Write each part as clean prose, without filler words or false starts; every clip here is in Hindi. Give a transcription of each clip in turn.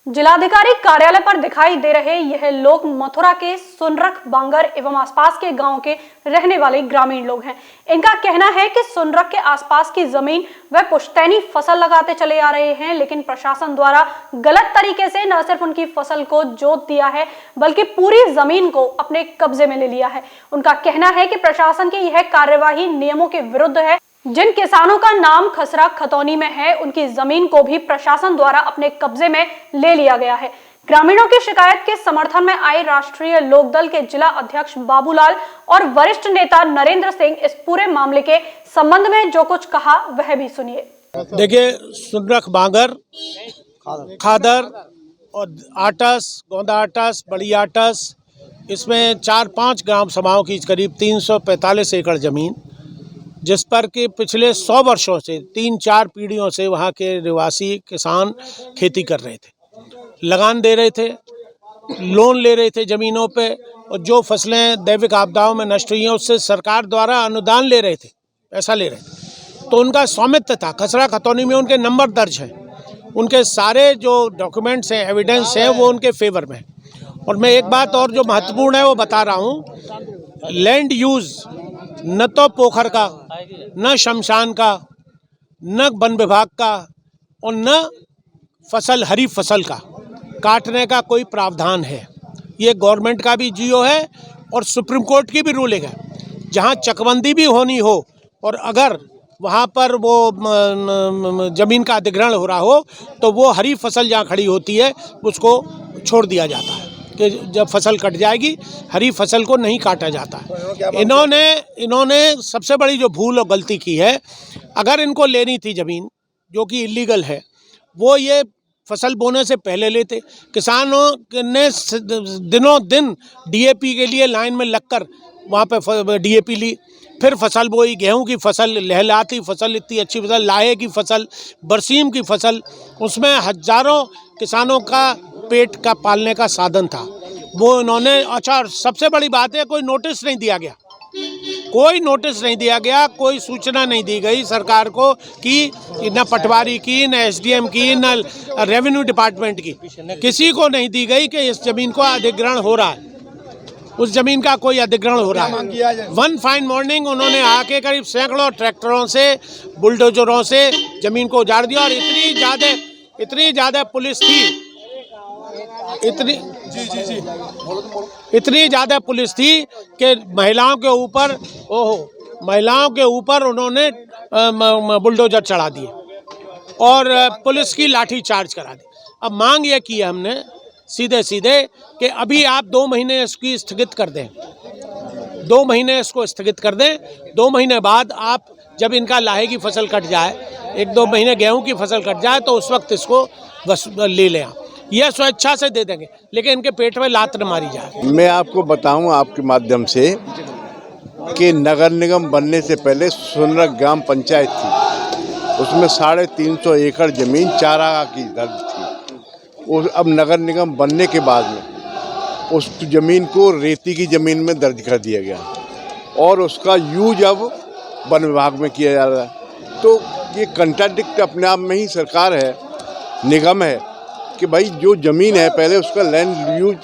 जिलाधिकारी कार्यालय पर दिखाई दे रहे यह लोग मथुरा के सुनरख बांगर एवं आसपास के गांवों के रहने वाले ग्रामीण लोग हैं। इनका कहना है कि सुनरख के आसपास की जमीन व पुश्तैनी फसल लगाते चले आ रहे हैं, लेकिन प्रशासन द्वारा गलत तरीके से न सिर्फ उनकी फसल को जोत दिया है बल्कि पूरी जमीन को अपने कब्जे में ले लिया है। उनका कहना है कि प्रशासन की यह कार्यवाही नियमों के विरुद्ध है। जिन किसानों का नाम खसरा खतौनी में है, उनकी जमीन को भी प्रशासन द्वारा अपने कब्जे में ले लिया गया है। ग्रामीणों की शिकायत के समर्थन में आए राष्ट्रीय लोकदल के जिला अध्यक्ष बाबूलाल और वरिष्ठ नेता नरेंद्र सिंह इस पूरे मामले के संबंध में जो कुछ कहा वह भी सुनिए। देखिए, सुनरख बांगर, खादर और आटस, गोंदा आटस, बड़ी आटस, इसमें 4-5 ग्राम सभाओं की करीब 345 एकड़ जमीन, जिस पर कि पिछले 100 वर्षों से 3-4 पीढ़ियों से वहाँ के निवासी किसान खेती कर रहे थे, लगान दे रहे थे, लोन ले रहे थे ज़मीनों पे, और जो फसलें दैविक आपदाओं में नष्ट हुई हैं उससे सरकार द्वारा अनुदान ले रहे थे, पैसा ले रहे थे, तो उनका स्वामित्व था। खसरा खतौनी में उनके नंबर दर्ज हैं, उनके सारे जो डॉक्यूमेंट्स हैं, एविडेंस हैं, वो उनके फेवर में। और मैं एक बात और जो महत्वपूर्ण है वो बता रहा हूँ, लैंड यूज़ न तो पोखर का, न शमशान का, न वन विभाग का और न फसल, हरी फसल का काटने का कोई प्रावधान है। ये गवर्नमेंट का भी जियो है और सुप्रीम कोर्ट की भी रूलिंग है। जहाँ चकबंदी भी होनी हो और अगर वहाँ पर वो ज़मीन का अधिग्रहण हो रहा हो तो वो हरी फसल जहाँ खड़ी होती है उसको छोड़ दिया जाता है कि जब फसल कट जाएगी हरी फसल को नहीं काटा जाता है। इन्होंने सबसे बड़ी जो भूल और गलती की है, अगर इनको लेनी थी ज़मीन जो कि इलीगल है, वो ये फसल बोने से पहले लेते। किसानों ने दिनों दिन डीएपी के लिए लाइन में लगकर वहाँ पे डीएपी ली, फिर फसल बोई, गेहूं की फसल, लहलहाती फसल, इतनी अच्छी फसल, लाहे की फसल, बरसीम की फसल, उसमें हजारों किसानों का पेट का पालने का साधन था। वो इन्होंने, अच्छा सबसे बड़ी बात है, कोई नोटिस नहीं दिया गया, कोई नोटिस नहीं दिया गया, कोई सूचना नहीं दी गई सरकार को कि न पटवारी की, न एसडीएम की, न रेवेन्यू डिपार्टमेंट की, किसी को नहीं दी गई कि इस जमीन को अधिग्रहण हो रहा है, उस जमीन का कोई अधिग्रहण हो रहा है। वन फाइन मॉर्निंग उन्होंने आके करीब सैकड़ों ट्रैक्टरों से, बुलडोजरों से जमीन को उजाड़ दिया। और इतनी ज़्यादा पुलिस थी, इतनी ज़्यादा पुलिस थी कि महिलाओं के ऊपर उन्होंने बुलडोजर चढ़ा दिए और पुलिस की लाठी चार्ज करा दी। अब मांग ये की है हमने सीधे कि अभी आप 2 महीने इसकी स्थगित कर दें, 2 महीने इसको स्थगित कर दें। 2 महीने बाद आप जब इनका लाहे की फसल कट जाए, 1-2 महीने गेहूं की फसल कट जाए, तो उस वक्त इसको बस ले लें। आप यह स्वेच्छा से दे देंगे, लेकिन इनके पेट में लात न मारी जाए। मैं आपको बताऊं आपके माध्यम से कि नगर निगम बनने से पहले सुनरख ग्राम पंचायत थी, उसमें 350 एकड़ जमीन चारागाह की दर्ज थी। और अब नगर निगम बनने के बाद में उस ज़मीन को रेती की ज़मीन में दर्ज कर दिया गया और उसका यूज अब वन विभाग में किया जा रहा है। तो ये कंट्राडिक्ट अपने आप में ही सरकार है, निगम है कि भाई जो ज़मीन है पहले उसका लैंड यूज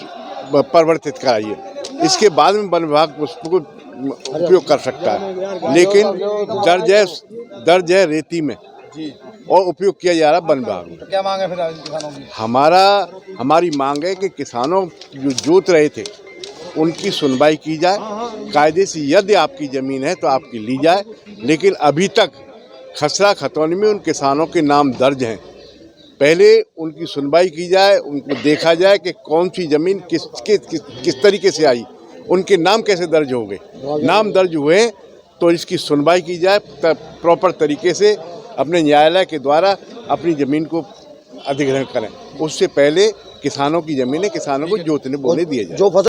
परिवर्तित कराइए, इसके बाद में वन विभाग उसको उपयोग कर सकता है। लेकिन दर्ज है रेती में और उपयोग किया जा रहा है वन विभाग में। तो क्या मांग है फिर किसानों की? हमारी मांग है कि किसानों जो जोत रहे थे उनकी सुनवाई की जाए, कायदे से यदि आपकी ज़मीन है तो आपकी ली जाए। लेकिन अभी तक खसरा खतौनी में उन किसानों के नाम दर्ज हैं, पहले उनकी सुनवाई की जाए, उनको देखा जाए कि कौन सी ज़मीन किस तरीके से आई, उनके नाम कैसे दर्ज हो गए। नाम दर्ज हुए तो इसकी सुनवाई की जाए प्रॉपर तरीके से, अपने न्यायालय के द्वारा अपनी ज़मीन को अधिग्रहण करें। उससे पहले किसानों की ज़मीनें किसानों को जोतने बोने दिए जाए।